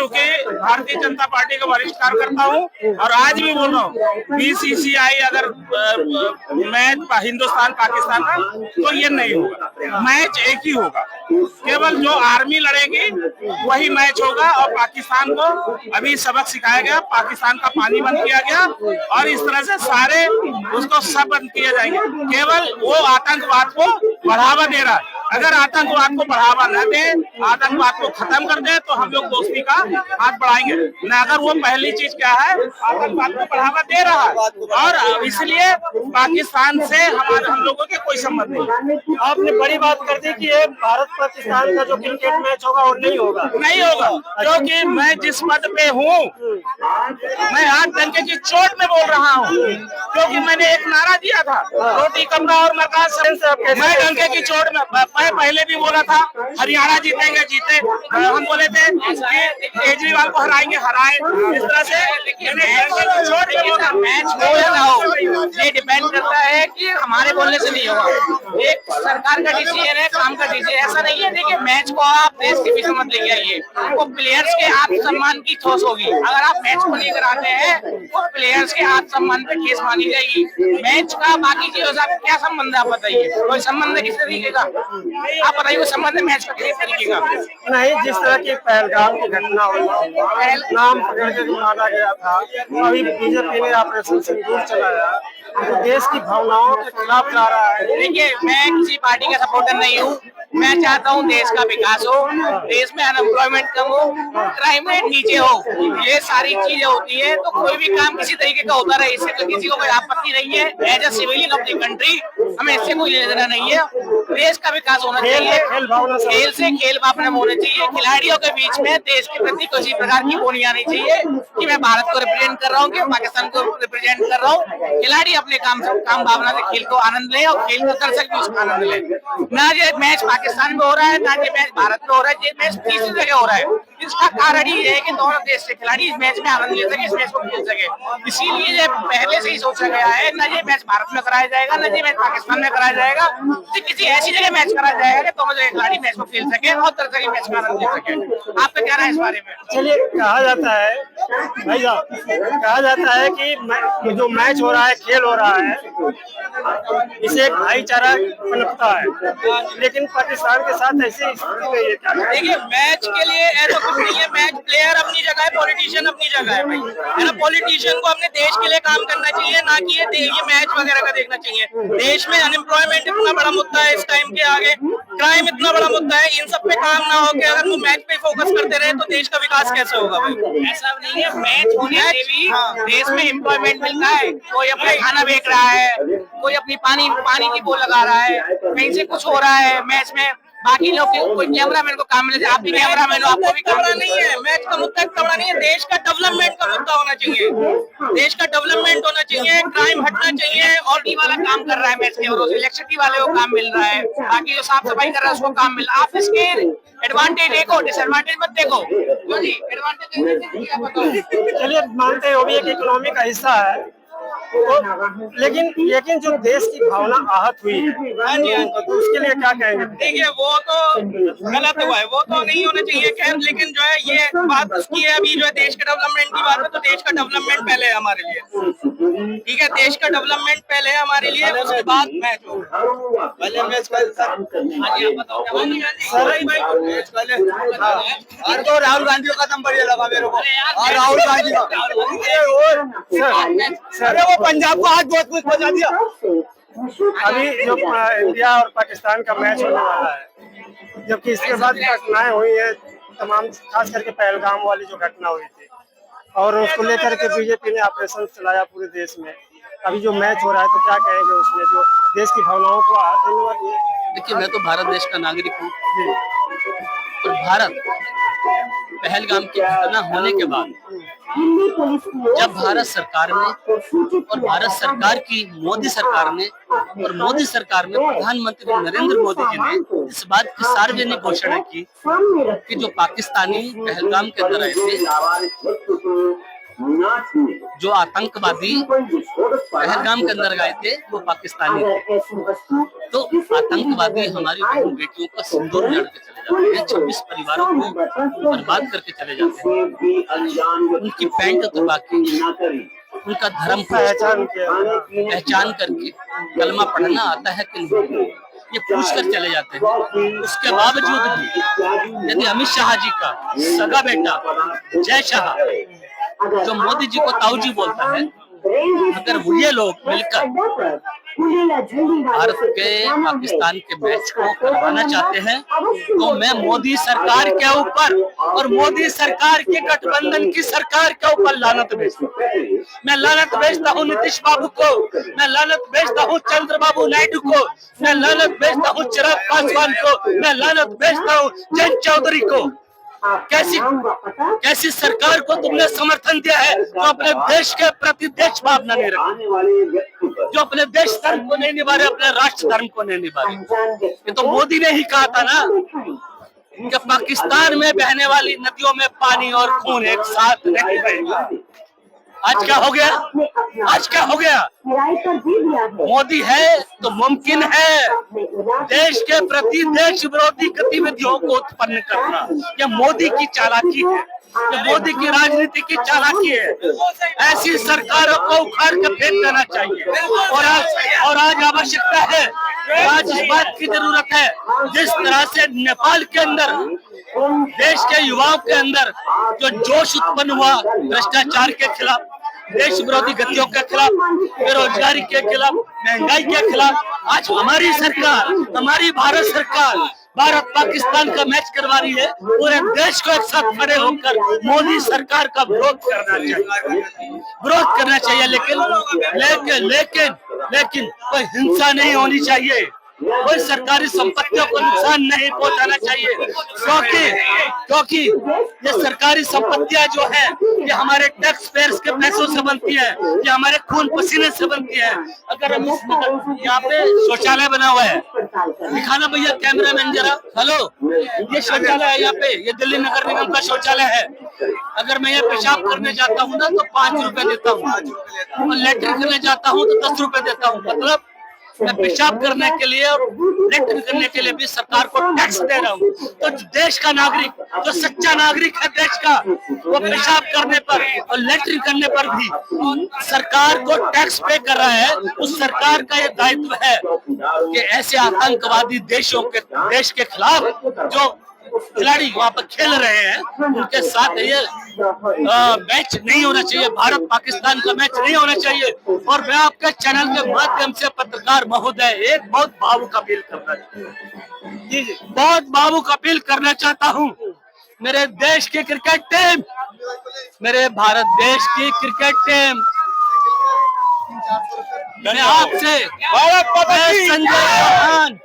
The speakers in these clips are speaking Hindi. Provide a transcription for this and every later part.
चूंकि भारतीय जनता पार्टी का वरिष्ठ कार्यकर्ता हूँ और आज भी बोल रहा हूँ, बीसीसीआई अगर मैच हिंदुस्तान पाकिस्तान का तो ये नहीं होगा, मैच एक ही होगा। केवल जो आर्मी लड़ेगी वही मैच होगा और पाकिस्तान को अभी सबक सिखाया गया, पाकिस्तान का पानी बंद किया गया और इस तरह से सारे उसको सब बंद किए जाएंगे। केवल वो आतंकवाद को बढ़ावा दे रहा है। अगर आतंकवाद को बढ़ावा न दे, आतंकवाद को खत्म कर दे तो हम लोग दोस्ती का हाथ बढ़ाएंगे। न अगर वो पहली चीज क्या है, आतंकवाद को बढ़ावा दे रहा है और इसलिए पाकिस्तान से हम लोगों के कोई संबंध नहीं। आपने बड़ी बात कर दी कि ये भारत पाकिस्तान का जो क्रिकेट मैच होगा वो नहीं होगा, नहीं होगा, क्योंकि मैं जिस पद पे हूँ मैं आज डंके की चोट में बोल रहा हूँ, क्योंकि मैंने एक नारा दिया था, रोटी कपड़ा और मकान से। मैं डंके की चोट में, मैं पहले भी बोला था हरियाणा जीतेंगे, जीते, हम बोले थे केजरीवाल को हराएंगे, हराए, इस तरह से मैच हो या ना हो ये डिपेंड करता है कि हमारे बोलने से नहीं होगा। एक सरकार का डिसीजन है, काम का डिसीजन, ऐसा नहीं है। देखिए मैच को आप देश के पीछे मत लेके आइए, वो प्लेयर्स के आत्मसम्मान की ठोस होगी। अगर आप मैच को लेकर आते हैं वो प्लेयर्स के आत्मसम्मान पे ठेस मानी जाएगी। मैच का बाकी चीजों से क्या संबंध है आप बताइए, कोई संबंध है किस तरीके का? आप बताइए वो संबंध है मैच का किस तरीके का? नहीं, जिस तरह की पहलगाम की घटना हुई, नाम पकड़ के मारा गया था, अभी बीजेपी ने ऑपरेशन सिंदूर चलाया, तो देश की भावनाओं के खिलाफ जा रहा है। देखिए मैं किसी पार्टी का सपोर्टर नहीं हूँ, मैं चाहता हूँ देश का विकास हो, देश में अनएम्प्लॉयमेंट कम हो, क्राइम रेट नीचे हो, ये सारी चीजें होती है। तो कोई भी काम किसी तरीके का होता रहे, इससे तो किसी को कोई आपत्ति नहीं है। As a civilian of the country हमें इससे कोई लेना नहीं है। देश का विकास होना चाहिए, खेल से खेल भावना होना चाहिए। खिलाड़ियों के बीच में देश के प्रति किसी प्रकार की वो नहीं आनी चाहिए कि मैं भारत को रिप्रेजेंट कर रहा हूँ कि पाकिस्तान को रिप्रेजेंट कर रहा हूँ। खिलाड़ी अपने काम भावना से खेल को आनंद ले और खेल को दर्शक भी उसका आनंद ले। ना ये मैच पाकिस्तान में हो रहा है, ना ये मैच भारत में हो रहा है, ये मैच तीसरी जगह हो रहा है। इसका कारण ही है कि दोनों देश से खिलाड़ी इस मैच में आनंद ले सके, इस मैच को खेल सके। इसीलिए ये पहले से ही सोचा गया है, न ये मैच भारत में कराया जाएगा, न ये मैच पाकिस्तान में कराया जाएगा, तो किसी ऐसी जगह मैच कराया जाएगा कि दोनों जगह खिलाड़ी मैच को खेल सके और दर्शक मैच का आनंद ले सके। आपका क्या राय है इस बारे में? चलिए, कहा जाता है भाई साहब, कहा जाता है कि जो मैच हो रहा है, खेल हो रहा है, इसे एक भाईचारा पनपता है, लेकिन पाकिस्तान के साथ ऐसी स्थिति नहीं है। देखिए मैच के लिए ऐसा कुछ नहीं है, मैच प्लेयर अपनी जगह है, पॉलिटिशियन अपनी जगह है भाई, है ना। पॉलिटिशियन को अपने देश के लिए काम करना चाहिए, ना कि ये मैच वगैरह का देखना चाहिए। देश में अनएम्प्लॉयमेंट इतना बड़ा मुद्दा है इस टाइम के आगे, क्राइम इतना बड़ा मुद्दा है, इन सब पे काम ना होकर अगर वो मैच पे फोकस करते रहे तो देश का विकास कैसे होगा भाई? ऐसा नहीं है, मैच होने से भी देश में एम्प्लॉयमेंट मिलता है। कोई अपना खाना बेच रहा है, कोई अपनी पानी की बोल लगा रहा है, कहीं से कुछ हो रहा है मैच में, बाकी लोग कोई कैमरामैन को काम मिले, आप भी कैमरामैन हो, आपको भी काम नहीं है। मैच का मुद्दा तबड़ा नहीं है, देश का डेवलपमेंट का मुद्दा होना चाहिए, देश का डेवलपमेंट होना चाहिए, क्राइम हटना चाहिए। और डी वाला काम कर रहा है मैच के, और इलेक्ट्रिसिटी वाले को काम मिल रहा है, बाकी जो साफ सफाई कर रहा है उसको काम मिल रहा है। आप इसके एडवांटेज देखो, डिसएडवांटेज मत देखो। जी एडवांटेज चलिए मानते हैं वो भी एक इकोनॉमी का हिस्सा है, लेकिन जो देश की भावना आहत हुई है, तो उसके लिए क्या कहेंगे? देखिए वो तो गलत हुआ है, वो तो नहीं होना चाहिए। खैर लेकिन जो है ये बात उसकी है, अभी जो है देश के डेवलपमेंट की बात है, तो देश का डेवलपमेंट पहले है हमारे लिए, ठीक है। देश का डेवलपमेंट पहले है हमारे लिए, उसके बाद मैच हो। पहले मैच पहले सर तो राहुल गांधी का खत्म बढ़िया लगा मेरे को, और राहुल गांधी का वो पंजाब को आज बहुत कुछ बचा दिया। अभी जो इंडिया और पाकिस्तान का मैच होने वाला है, जबकि इसके बाद घटनाएं हुई है तमाम, खास करके पहलगाम वाली जो घटना हुई थी, और उसको लेकर के बीजेपी ने ऑपरेशन चलाया पूरे देश में। अभी जो मैच हो रहा है तो क्या कहेंगे उसमें, जो देश की भावनाओं को आहत होने वाली है? देखिए मैं तो भारत देश का नागरिक हूँ, और भारत पहलगाम की घटना होने के बाद जब भारत सरकार ने और भारत सरकार की मोदी सरकार ने और मोदी सरकार में प्रधानमंत्री नरेंद्र मोदी जी ने इस बात की सार्वजनिक घोषणा की कि जो पाकिस्तानी पहलगाम के अंदर आए थे, जो आतंकवादी पहलगाम के अंदर गए थे वो पाकिस्तानी थे, तो आतंकवादी हमारी बहन बेटियों का सिंदूर उजाड़ के चले चले जाते हैं, 26 परिवारों को बर्बाद करके चले जाते हैं। उनकी पैंट तो बाकी, उनका धर्म पहचान करके कलमा पढ़ना आता है कि नहीं ये पूछ कर चले जाते हैं। उसके बावजूद भी यदि अमित शाह जी का सगा बेटा जय शाह जो मोदी जी को ताऊ जी बोलता है, अगर ये लोग मिलकर भारत के पाकिस्तान के मैच को करवाना चाहते हैं तो मैं मोदी सरकार के ऊपर और मोदी सरकार के गठबंधन की सरकार के ऊपर लानत भेजता हूँ। मैं लानत भेजता हूँ नीतीश बाबू को, मैं लानत भेजता हूँ चंद्रबाबू नायडू को, मैं लानत भेजता हूँ चिराग पासवान को, मैं लानत भेजता हूँ जयंत चौधरी को। कैसी सरकार को तुमने समर्थन दिया है जो अपने देश के प्रति देश भावना नहीं रखती, जो अपने देश धर्म को नहीं निभा रहे, अपने राष्ट्र धर्म को नहीं निभा रहे। ये तो मोदी ने ही कहा था ना कि पाकिस्तान में बहने वाली नदियों में पानी और खून एक साथ नहीं बहेगा। आज क्या हो गया? आज क्या हो गया? मोदी है तो मुमकिन है देश के प्रति देश विरोधी गतिविधियों को उत्पन्न करना। यह मोदी की चालाकी है, यह मोदी की राजनीति की चालाकी है। ऐसी सरकारों को उखाड़ कर फेंक देना चाहिए। और आज आवश्यकता है, आज इस बात की जरूरत है, जिस तरह से नेपाल के अंदर देश के युवाओं के अंदर जो जोश उत्पन्न हुआ भ्रष्टाचार के खिलाफ, देश विरोधी गतियों के खिलाफ, बेरोजगारी के खिलाफ, महंगाई के खिलाफ, आज हमारी सरकार, हमारी भारत सरकार भारत पाकिस्तान का मैच करवा रही है। पूरे देश को एक साथ खड़े होकर मोदी सरकार का विरोध करना चाहिए, विरोध करना चाहिए। लेकिन कोई हिंसा नहीं होनी चाहिए, कोई सरकारी संपत्तियों को नुकसान नहीं पहुंचाना चाहिए, क्योंकि ये सरकारी संपत्तियां जो है ये हमारे टैक्स पेयर्स के पैसों से बनती है, ये हमारे खून पसीने से बनती है। अगर हम यहाँ पे शौचालय बना हुआ है, दिखाना भैया कैमरा मैन जरा, हेलो, ये शौचालय है यहाँ पे, ये दिल्ली नगर निगम का शौचालय है। अगर मैं यहाँ पेशाब करने जाता हूँ ना तो 5 रुपए देता हूँ, और लेटरिन करने जाता हूँ तो 10 रुपए देता हूँ। मतलब मैं पेशाब करने के लिए और लेटरिन करने के लिए भी सरकार को टैक्स दे रहा हूँ। तो देश का नागरिक, जो सच्चा नागरिक है देश का, वो पेशाब करने पर और लेटरिन करने पर भी सरकार को टैक्स पे कर रहा है। उस सरकार का ये दायित्व है कि ऐसे आतंकवादी देश के खिलाफ जो खिलाड़ी वहाँ पर खेल रहे हैं, उनके साथ ये मैच नहीं होना चाहिए, भारत पाकिस्तान का मैच नहीं होना चाहिए। और मैं आपके चैनल के माध्यम से पत्रकार महोदय एक बहुत भावुक अपील करना बहुत भावुक अपील करना चाहता हूँ। मेरे देश की क्रिकेट टीम, मेरे भारत देश की क्रिकेट टीम, मैं आपसे संजय चौहान,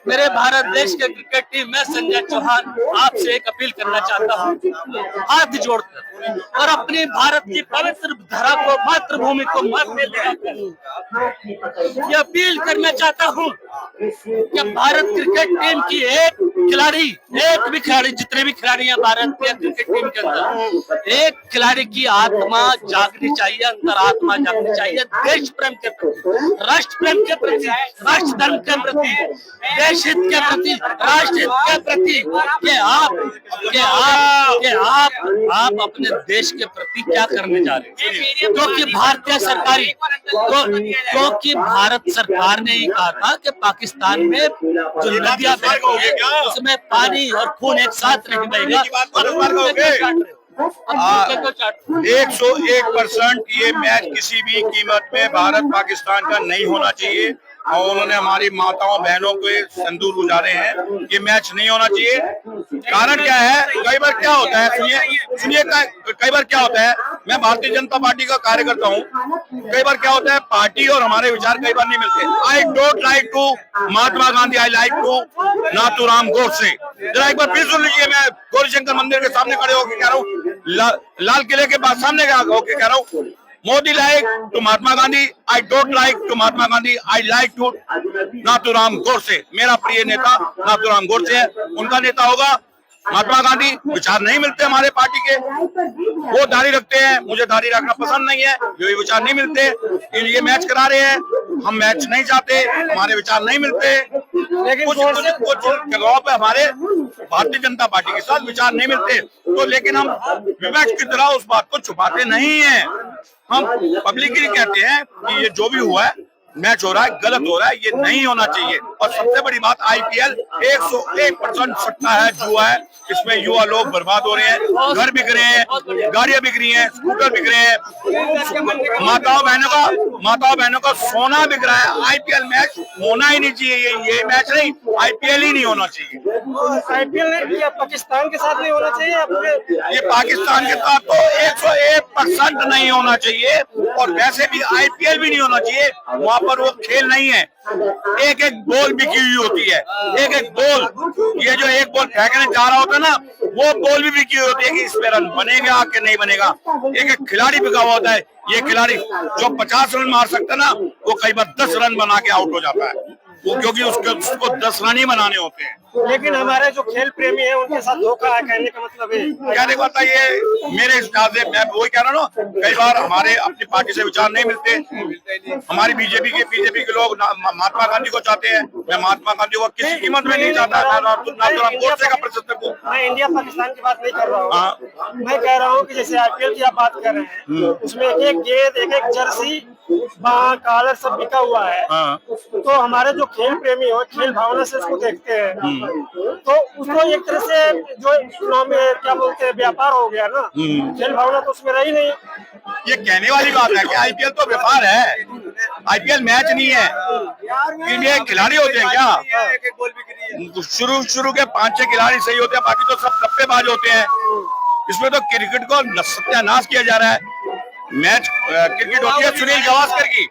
मेरे भारत देश के क्रिकेट टीम में संजय चौहान आपसे एक अपील करना चाहता हूँ, हाथ जोड़कर और अपनी भारत की पवित्र धरा को, मातृभूमि को मत में लेकर ये अपील करना चाहता हूँ कि भारत क्रिकेट टीम की एक भी खिलाड़ी, जितने भी खिलाड़ी हैं भारत के क्रिकेट टीम के अंदर, एक खिलाड़ी की आत्मा जागनी चाहिए, अंतरात्मा जागनी चाहिए देश प्रेम के प्रति, राष्ट्र प्रेम के प्रति, राष्ट्र धर्म के प्रति, देश हित के प्रति, राष्ट्र हित के प्रति, कि आप अपने देश के प्रति क्या करने जा रहे हैं। क्योंकि भारत सरकार ने ही कहा था कि पाकिस्तान में जो नदियां बहती है उसमें पानी और खून एक साथ नहीं बहेगा। 101% ये मैच किसी भी कीमत में भारत पाकिस्तान का नहीं होना चाहिए। और उन्होंने हमारी माताओं बहनों को संदूर गुजारे हैं, ये मैच नहीं होना चाहिए। कारण क्या है? कई बार क्या होता है, सुनिए कई बार क्या होता है, मैं भारतीय जनता पार्टी का कार्यकर्ता हूँ, कई बार क्या होता है पार्टी और हमारे विचार कई बार नहीं मिलते। I don't like to Mahatma Gandhi, I like to Nathuram Godse. जरा एक बार फिर सुन लीजिए, मैं गौरीशंकर मंदिर के सामने खड़े होकर कह रहा हूँ, लाल किले के पास सामने होकर कह रहा हूँ, Modi like to Mahatma Gandhi, I don't like to Mahatma Gandhi, I like to Nathuram Godse. मेरा प्रिय नेता नाथूराम गोडसे है, उनका नेता होगा महात्मा गांधी। विचार नहीं मिलते हमारे पार्टी के, वो दाढ़ी रखते हैं, मुझे दाढ़ी रखना पसंद नहीं है, ये विचार नहीं मिलते, ये मैच करा रहे हैं, हम मैच नहीं चाहते, हमारे विचार नहीं मिलते। लेकिन कुछ जगहों पे हमारे भारतीय जनता पार्टी के साथ विचार नहीं मिलते, तो लेकिन हम विपक्ष की तरह उस बात को छुपाते नहीं है। हम पब्लिकली कहते हैं कि ये जो भी हुआ है, मैच हो रहा है, गलत हो रहा है, ये नहीं होना चाहिए। और सबसे बड़ी बात, IPL 101% सट्टा है, जुआ है, इसमें युवा लोग बर्बाद हो रहे हैं, घर बिक रहे हैं, गाड़ियां बिक रही हैं, स्कूटर बिक रहे हैं, माताओं बहनों का सोना बिक रहा है। IPL मैच होना ही नहीं चाहिए, ये मैच नहीं, IPL ही नहीं होना चाहिए। IPL या पाकिस्तान के साथ नहीं होना चाहिए, ये पाकिस्तान के साथ तो 101% नहीं होना चाहिए, और वैसे भी IPL भी नहीं होना चाहिए। वहाँ पर वो खेल नहीं है, एक एक बॉल बिकी हुई होती है, एक एक बॉल, ये जो एक बॉल फेंकने जा रहा होता है ना, वो बॉल भी बिकी हुई होती है कि इसमें रन बनेगा कि नहीं बनेगा। एक एक खिलाड़ी बिका हुआ होता है, ये खिलाड़ी जो 50 रन मार सकता है ना, वो कई बार 10 रन बना के आउट हो जाता है, वो क्योंकि उसको 10 रन ही बनाने होते हैं। लेकिन हमारे जो खेल प्रेमी हैं उनके साथ धोखा है, कहने का मतलब है। कहने का मतलब ये मेरे हिसाब से, मैं वही कह रहा हूँ, कई बार हमारे अपनी पार्टी से विचार नहीं मिलते। हमारी बीजेपी के लोग महात्मा गांधी को चाहते हैं, मैं महात्मा गांधी को किसी कीमत में नहीं चाहता। गोडसे का प्रशंसक हूँ। मैं इंडिया पाकिस्तान की बात नहीं कर रहा हूँ, मैं कह रहा हूँ कि जैसे IPL की आप बात कर रहे हैं, उसमें एक एक गेंद, एक एक जर्सी, कॉलर सब बिका हुआ है। तो हमारे जो खेल प्रेमी हो, खेल भावना से उसको देखते हैं, तो उसको एक तरह से जो इकोनॉमी क्या बोलते हैं, व्यापार हो गया ना, खेल भावना तो उसमें रही नहीं। ये कहने वाली बात है कि IPL तो व्यापार है, IPL मैच नहीं है। फिर ये खिलाड़ी होते हैं क्या? शुरू के 5-6 खिलाड़ी सही होते हैं, बाकी तो सब सट्टेबाज होते हैं। इसमें तो क्रिकेट को सत्यानाश किया जा रहा है। मैच क्रिकेट होती है सुनील गावस्कर की,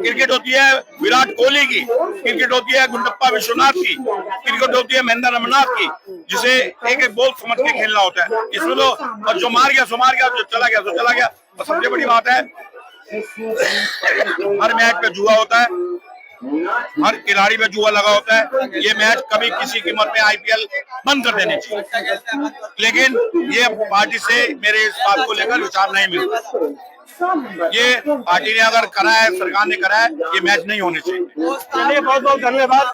क्रिकेट होती है विराट कोहली की, क्रिकेट होती है गुंडप्पा विश्वनाथ की, क्रिकेट होती है महेंद्र रमनाथ की, जिसे एक एक बॉल समझ के खेलना होता है। इसमें तो और जो मार गया सो मार गया, जो चला गया सो चला गया। और सबसे बड़ी बात है, हर मैच पे जुआ होता है, हर खिलाड़ी में जुआ लगा होता है। ये मैच कभी किसी कीमत में IPL बंद कर देनी चाहिए, लेकिन ये पार्टी से मेरे इस बात को लेकर विचार नहीं मिलता। ये पार्टी ने अगर करा है, सरकार ने करा है, ये मैच नहीं होने चाहिए। चलिए, बहुत बहुत धन्यवाद।